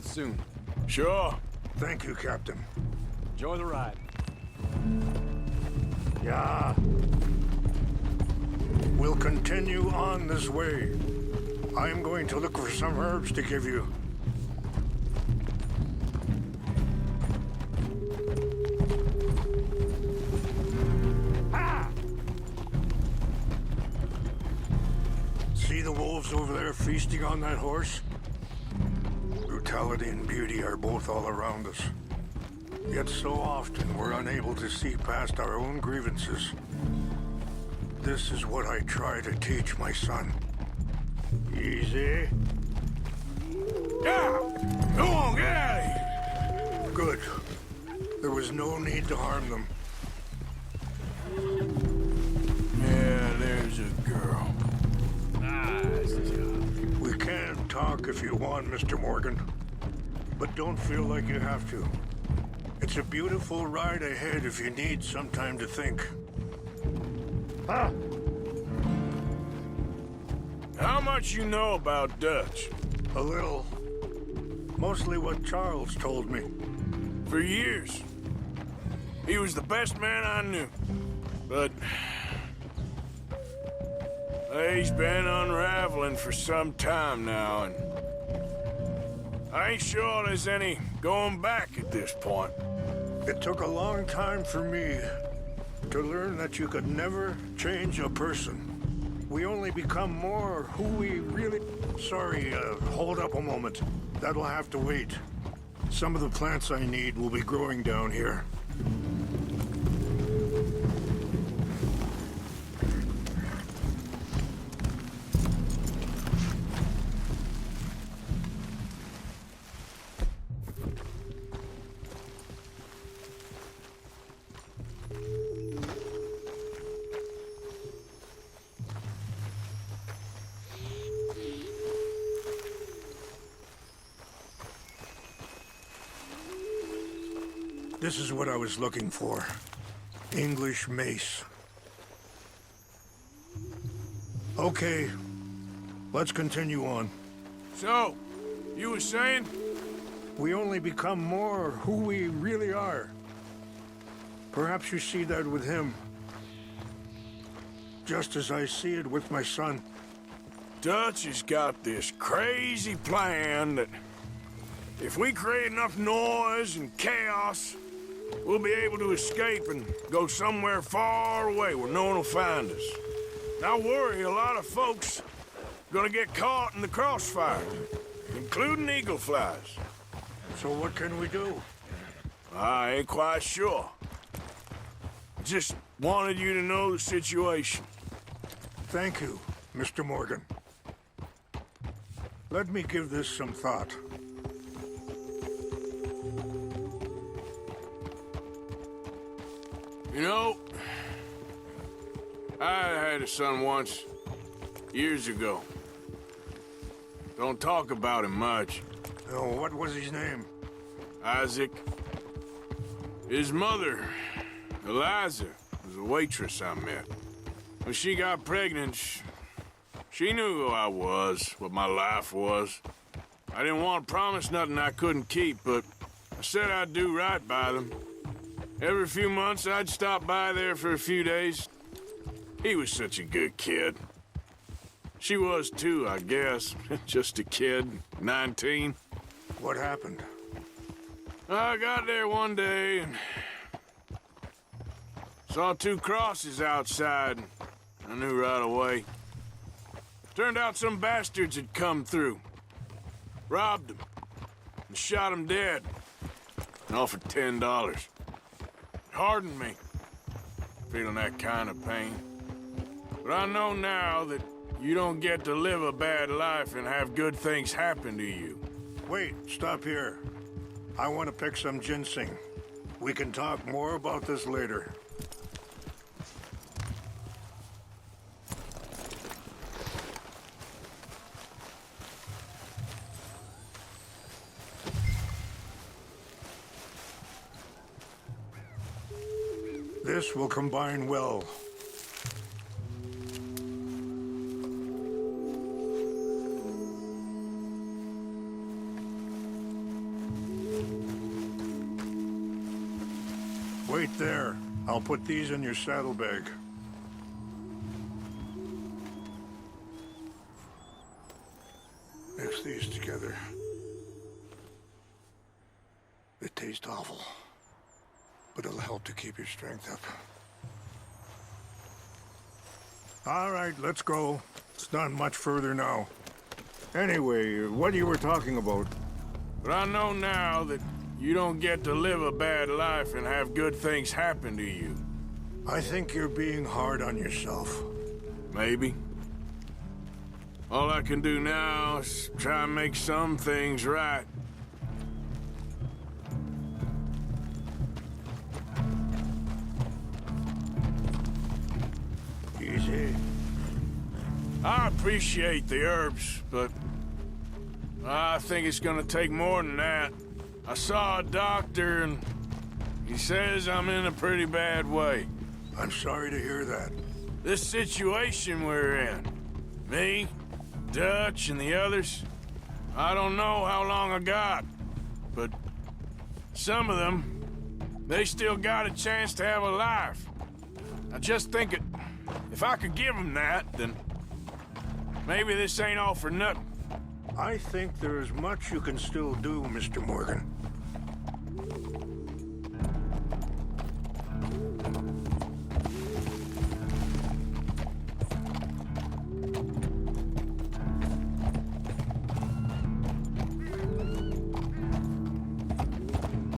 Soon. Sure. Thank you, Captain. Enjoy the ride. Yeah. We'll continue on this way. I'm going to look for some herbs to give you. Ah! See the wolves over there feasting on that horse? Brutality and beauty are both all around us. Yet so often we're unable to see past our own grievances. This is what I try to teach my son. Easy. Yeah! Go on, get out of here! Good. There was no need to harm them. Yeah, there's a girl. Nice job. We can talk if you want, Mr. Morgan. But don't feel like you have to. It's a beautiful ride ahead if you need some time to think. Ah! How much you know about Dutch? A little. Mostly what Charles told me. For years. He was the best man I knew. But... he's been unraveling for some time now, and... I ain't sure there's any going back at this point. It took a long time for me to learn that you could never change a person. We only become more who we really... Sorry, hold up a moment. That'll have to wait. Some of the plants I need will be growing down here. This is what I was looking for. English mace. Okay, let's continue on. So, you were saying? We only become more who we really are. Perhaps you see that with him. Just as I see it with my son. Dutch has got this crazy plan that if we create enough noise and chaos, we'll be able to escape and go somewhere far away where no one will find us. And I worry a lot of folks are gonna get caught in the crossfire, including eagle flies. So what can we do? I ain't quite sure. Just wanted you to know the situation. Thank you, Mr. Morgan. Let me give this some thought. You know, I had a son once, years ago. Don't talk about him much. Oh, what was his name? Isaac. His mother, Eliza, was a waitress I met. When she got pregnant, she knew who I was, what my life was. I didn't want to promise nothing I couldn't keep, but I said I'd do right by them. Every few months, I'd stop by there for a few days. He was such a good kid. She was too, I guess. Just a kid, 19. What happened? I got there one day and saw two crosses outside. I knew right away. Turned out some bastards had come through. Robbed them and shot them dead. And offered $10. Hardened me, feeling that kind of pain. But I know now that you don't get to live a bad life and have good things happen to you. Wait, stop here. I want to pick some ginseng. We can talk more about this later. This will combine well. Wait there. I'll put these in your saddlebag. Mix these together. They taste awful, but it'll help to keep your strength up. All right, let's go. It's not much further now. Anyway, what you were talking about? But I know now that you don't get to live a bad life and have good things happen to you. I think you're being hard on yourself. Maybe. All I can do now is try and make some things right. Easy. I appreciate the herbs, but I think it's gonna take more than that. I saw a doctor and he says I'm in a pretty bad way. I'm sorry to hear that. This situation we're in, me, Dutch, and the others, I don't know how long I got, but some of them, they still got a chance to have a life. I just think if I could give them that, then maybe this ain't all for nothing. I think there's much you can still do, Mr. Morgan.